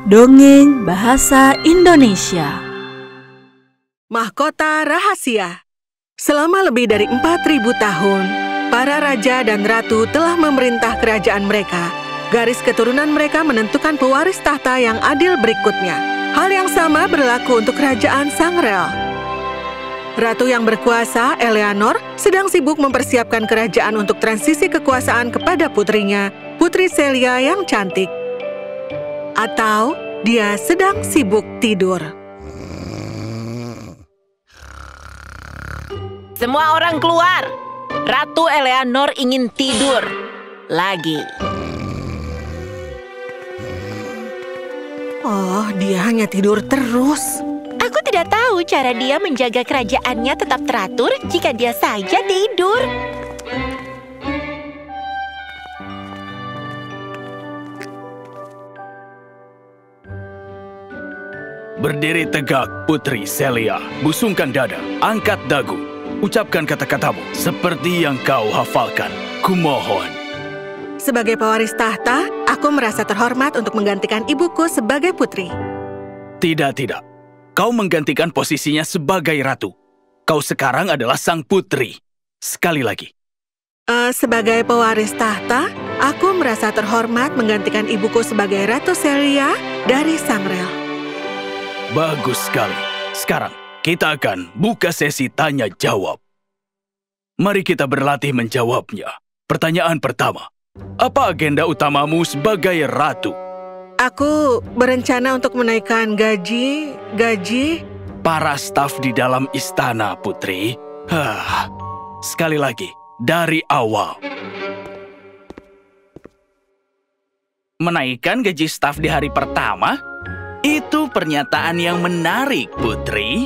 Dongeng Bahasa Indonesia. Mahkota Rahasia. Selama lebih dari 4.000 tahun, para raja dan ratu telah memerintah kerajaan mereka. Garis keturunan mereka menentukan pewaris tahta yang adil berikutnya. Hal yang sama berlaku untuk kerajaan Sangreal. Ratu yang berkuasa, Eleanor, sedang sibuk mempersiapkan kerajaan untuk transisi kekuasaan kepada putrinya, Putri Celia yang cantik. Atau dia sedang sibuk tidur. Semua orang keluar. Ratu Eleanor ingin tidur lagi. Oh, dia hanya tidur terus. Aku tidak tahu cara dia menjaga kerajaannya tetap teratur jika dia saja tidur. Berdiri tegak, Putri Celia. Busungkan dada, angkat dagu. Ucapkan kata-katamu seperti yang kau hafalkan. Kumohon. Sebagai pewaris tahta, aku merasa terhormat untuk menggantikan ibuku sebagai putri. Tidak. Kau menggantikan posisinya sebagai ratu. Kau sekarang adalah sang putri. Sekali lagi. Sebagai pewaris tahta, aku merasa terhormat menggantikan ibuku sebagai Ratu Celia dari Sangreal. Bagus sekali. Sekarang, kita akan buka sesi tanya-jawab. Mari kita berlatih menjawabnya. Pertanyaan pertama. Apa agenda utamamu sebagai ratu? Aku berencana untuk menaikkan gaji... Para staf di dalam istana, Putri. Sekali lagi, dari awal. Menaikkan gaji staf di hari pertama? Itu pernyataan yang menarik, Putri.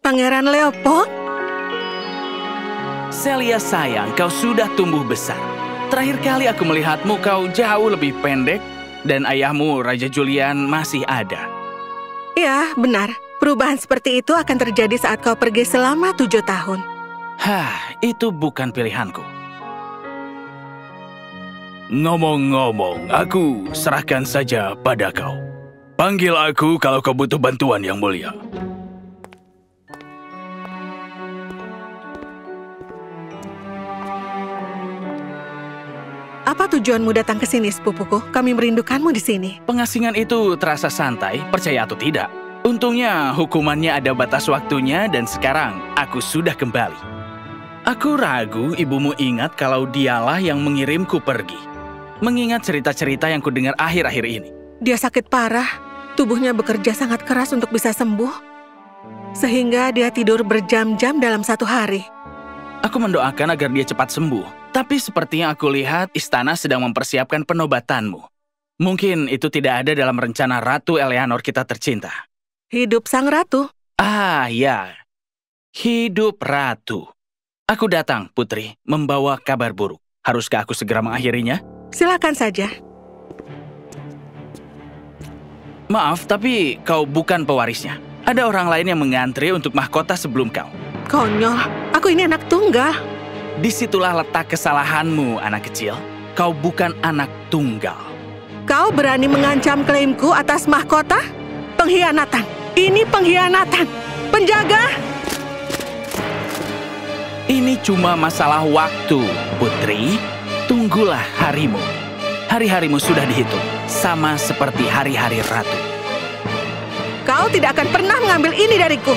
Pangeran Leopold? Celia sayang, kau sudah tumbuh besar. Terakhir kali aku melihatmu, kau jauh lebih pendek, dan ayahmu, Raja Julian, masih ada. Ya, benar. Perubahan seperti itu akan terjadi saat kau pergi selama 7 tahun. Itu bukan pilihanku. Ngomong-ngomong, aku serahkan saja pada kau. Panggil aku kalau kau butuh bantuan, Yang Mulia. Apa tujuanmu datang ke sini, sepupuku? Kami merindukanmu di sini. Pengasingan itu terasa santai, percaya atau tidak. Untungnya hukumannya ada batas waktunya dan sekarang aku sudah kembali. Aku ragu ibumu ingat kalau dialah yang mengirimku pergi. Mengingat cerita-cerita yang kudengar akhir-akhir ini. Dia sakit parah. Tubuhnya bekerja sangat keras untuk bisa sembuh. Sehingga dia tidur berjam-jam dalam 1 hari. Aku mendoakan agar dia cepat sembuh. Tapi seperti yang aku lihat, istana sedang mempersiapkan penobatanmu. Mungkin itu tidak ada dalam rencana Ratu Eleanor kita tercinta. Hidup sang ratu. Ya. Hidup ratu. Aku datang, Putri, membawa kabar buruk. Haruskah aku segera mengakhirinya? Silakan saja. Maaf, tapi kau bukan pewarisnya. Ada orang lain yang mengantri untuk mahkota sebelum kau. Konyol, aku ini anak tunggal. Disitulah letak kesalahanmu, anak kecil. Kau bukan anak tunggal. Kau berani mengancam klaimku atas mahkota? Pengkhianatan. Ini pengkhianatan. Penjaga! Ini cuma masalah waktu, Putri. Tunggulah harimu. Hari-harimu sudah dihitung, sama seperti hari-hari ratu. Kau tidak akan pernah mengambil ini dariku.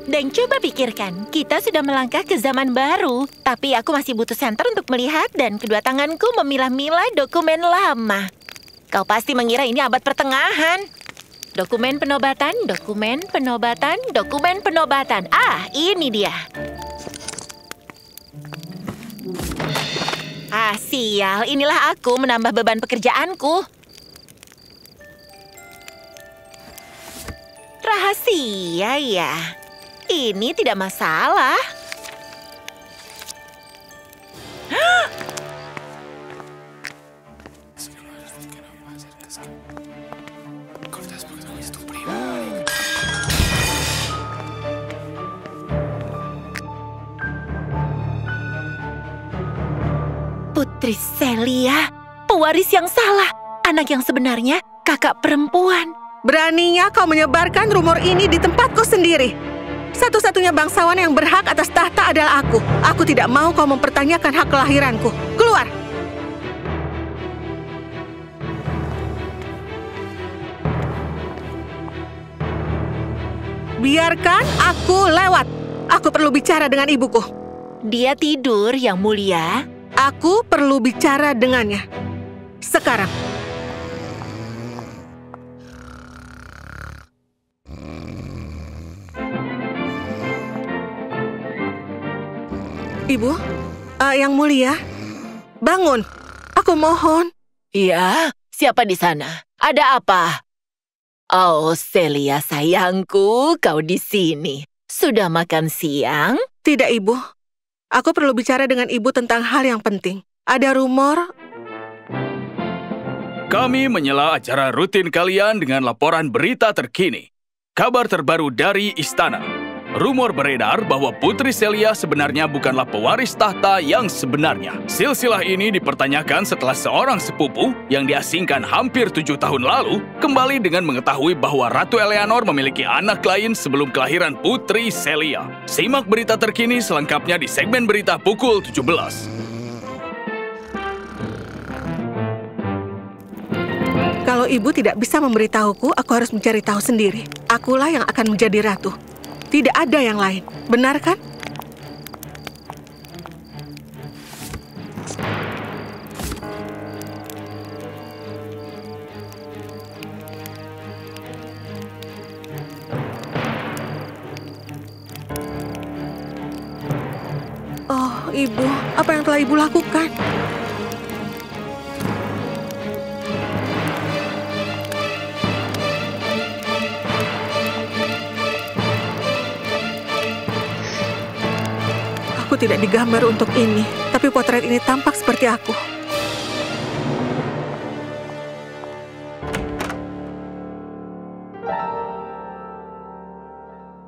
Dan coba pikirkan, kita sudah melangkah ke zaman baru. Tapi aku masih butuh senter untuk melihat dan kedua tanganku memilah-milah dokumen lama. Kau pasti mengira ini abad pertengahan. Dokumen penobatan. Ini dia. Sial, inilah aku menambah beban pekerjaanku. Rahasia ya. Ini tidak masalah. Putri Celia, pewaris yang salah. Anak yang sebenarnya kakak perempuan. Beraninya kau menyebarkan rumor ini di tempatku sendiri. Satu-satunya bangsawan yang berhak atas tahta adalah aku. Aku tidak mau kau mempertanyakan hak kelahiranku. Keluar! Biarkan aku lewat. Aku perlu bicara dengan ibuku. Dia tidur, Yang Mulia. Aku perlu bicara dengannya. Sekarang. Ibu, Yang Mulia, bangun. Aku mohon. Ya, siapa di sana? Ada apa? Oh, Celia sayangku, kau di sini. Sudah makan siang? Tidak, Ibu. Aku perlu bicara dengan Ibu tentang hal yang penting. Ada rumor. Kami menyela acara rutin kalian dengan laporan berita terkini. Kabar terbaru dari istana. Rumor beredar bahwa Putri Celia sebenarnya bukanlah pewaris tahta yang sebenarnya. Silsilah ini dipertanyakan setelah seorang sepupu yang diasingkan hampir 7 tahun lalu kembali dengan mengetahui bahwa Ratu Eleanor memiliki anak lain sebelum kelahiran Putri Celia. Simak berita terkini selengkapnya di segmen berita pukul 17. Kalau Ibu tidak bisa memberitahuku, aku harus mencari tahu sendiri. Akulah yang akan menjadi ratu. Tidak ada yang lain, benar kan? Oh, Ibu, apa yang telah Ibu lakukan? Aku tidak digambar untuk ini, tapi potret ini tampak seperti aku.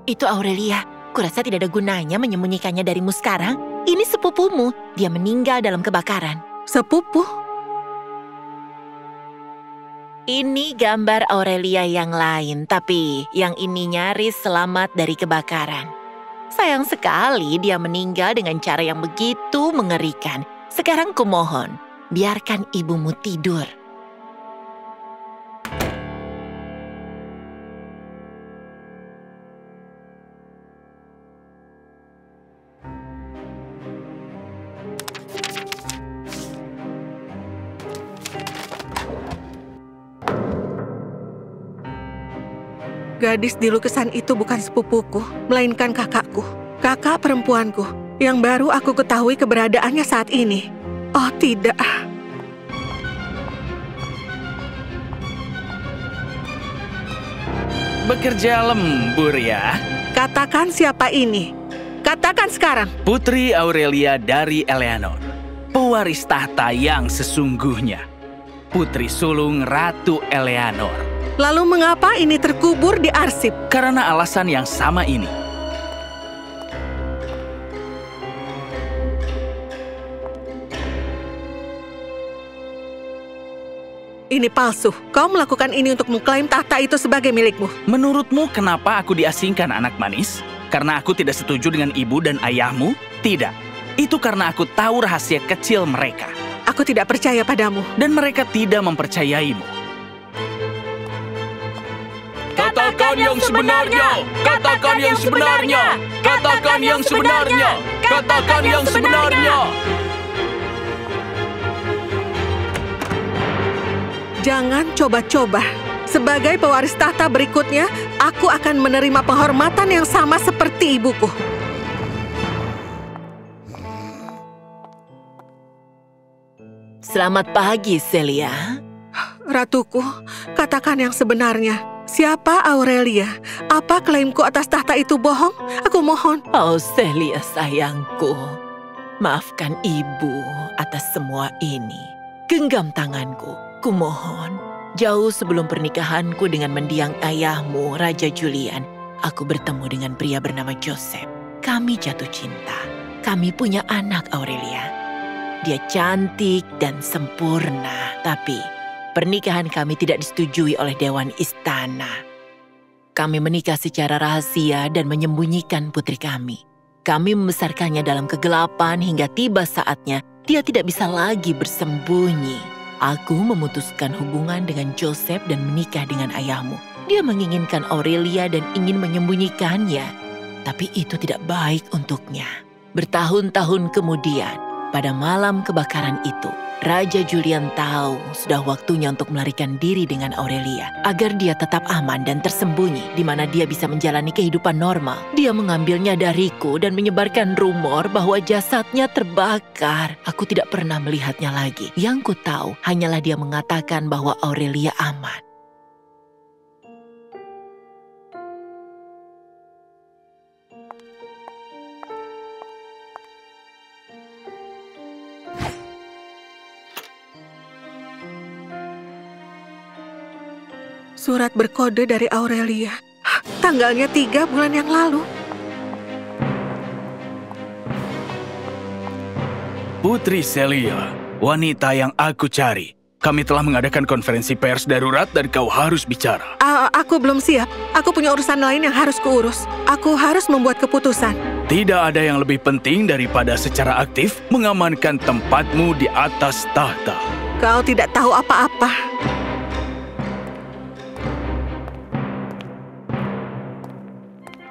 Itu Aurelia. Kurasa tidak ada gunanya menyembunyikannya darimu sekarang. Ini sepupumu. Dia meninggal dalam kebakaran. Sepupu? Ini gambar Aurelia yang lain, tapi yang ini nyaris selamat dari kebakaran. Sayang sekali dia meninggal dengan cara yang begitu mengerikan. Sekarang kumohon, biarkan ibumu tidur. Gadis di lukisan itu bukan sepupuku, melainkan kakakku. Kakak perempuanku, yang baru aku ketahui keberadaannya saat ini. Oh tidak. Bekerja lembur ya. Katakan siapa ini. Katakan sekarang. Putri Aurelia dari Eleanor. Pewaris tahta yang sesungguhnya. Putri sulung Ratu Eleanor. Lalu mengapa ini terkubur di arsip? Karena alasan yang sama ini. Ini palsu. Kau melakukan ini untuk mengklaim tahta itu sebagai milikmu. Menurutmu kenapa aku diasingkan, anak manis? Karena aku tidak setuju dengan ibu dan ayahmu? Tidak. Itu karena aku tahu rahasia kecil mereka. Aku tidak percaya padamu. Dan mereka tidak mempercayaimu. Katakan yang sebenarnya! Katakan yang sebenarnya! Katakan yang sebenarnya! Katakan yang sebenarnya! Jangan coba-coba. Sebagai pewaris tahta berikutnya, aku akan menerima penghormatan yang sama seperti ibuku. Selamat pagi, Celia. Ratuku, katakan yang sebenarnya. Siapa Aurelia? Apa klaimku atas tahta itu bohong? Aku mohon. Oh, Celia sayangku. Maafkan ibu atas semua ini. Genggam tanganku, kumohon. Jauh sebelum pernikahanku dengan mendiang ayahmu, Raja Julian, aku bertemu dengan pria bernama Joseph. Kami jatuh cinta. Kami punya anak, Aurelia. Dia cantik dan sempurna, tapi pernikahan kami tidak disetujui oleh Dewan Istana. Kami menikah secara rahasia dan menyembunyikan putri kami. Kami membesarkannya dalam kegelapan hingga tiba saatnya dia tidak bisa lagi bersembunyi. Aku memutuskan hubungan dengan Joseph dan menikah dengan ayahmu. Dia menginginkan Aurelia dan ingin menyembunyikannya, tapi itu tidak baik untuknya. Bertahun-tahun kemudian, pada malam kebakaran itu, Raja Julian tahu sudah waktunya untuk melarikan diri dengan Aurelia agar dia tetap aman dan tersembunyi di mana dia bisa menjalani kehidupan normal. Dia mengambilnya dariku dan menyebarkan rumor bahwa jasadnya terbakar. Aku tidak pernah melihatnya lagi. Yang ku tahu hanyalah dia mengatakan bahwa Aurelia aman. Surat berkode dari Aurelia. Tanggalnya 3 bulan yang lalu. Putri Celia, wanita yang aku cari. Kami telah mengadakan konferensi pers darurat dan kau harus bicara. Aku belum siap. Aku punya urusan lain yang harus kuurus. Aku harus membuat keputusan. Tidak ada yang lebih penting daripada secara aktif mengamankan tempatmu di atas tahta. Kau tidak tahu apa-apa.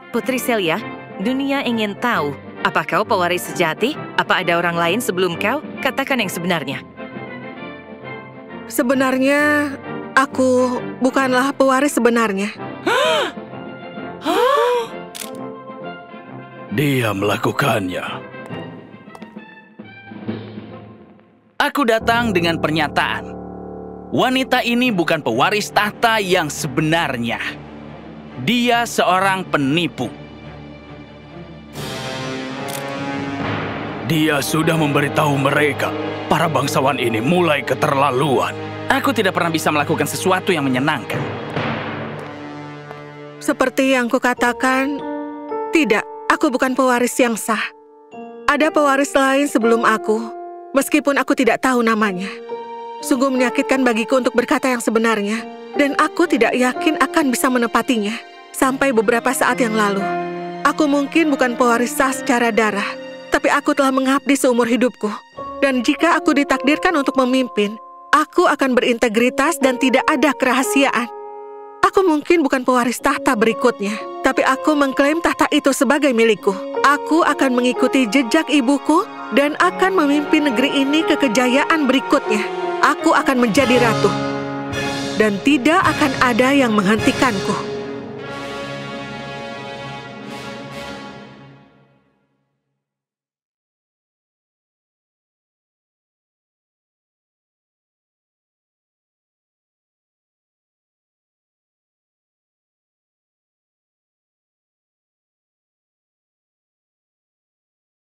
Putri Celia, dunia ingin tahu, apa kau pewaris sejati? Apa ada orang lain sebelum kau? Katakan yang sebenarnya. Sebenarnya, aku bukanlah pewaris sebenarnya. Dia melakukannya. Aku datang dengan pernyataan. Wanita ini bukan pewaris tahta yang sebenarnya. Dia seorang penipu. Dia sudah memberitahu mereka, para bangsawan ini mulai keterlaluan. Aku tidak pernah bisa melakukan sesuatu yang menyenangkan. Seperti yang kukatakan, tidak, aku bukan pewaris yang sah. Ada pewaris lain sebelum aku, meskipun aku tidak tahu namanya. Sungguh menyakitkan bagiku untuk berkata yang sebenarnya, dan aku tidak yakin akan bisa menepatinya. Sampai beberapa saat yang lalu, aku mungkin bukan pewaris sah secara darah, tapi aku telah mengabdi seumur hidupku. Dan jika aku ditakdirkan untuk memimpin, aku akan berintegritas dan tidak ada kerahasiaan. Aku mungkin bukan pewaris tahta berikutnya, tapi aku mengklaim tahta itu sebagai milikku. Aku akan mengikuti jejak ibuku dan akan memimpin negeri ini ke kejayaan berikutnya. Aku akan menjadi ratu, dan tidak akan ada yang menghentikanku.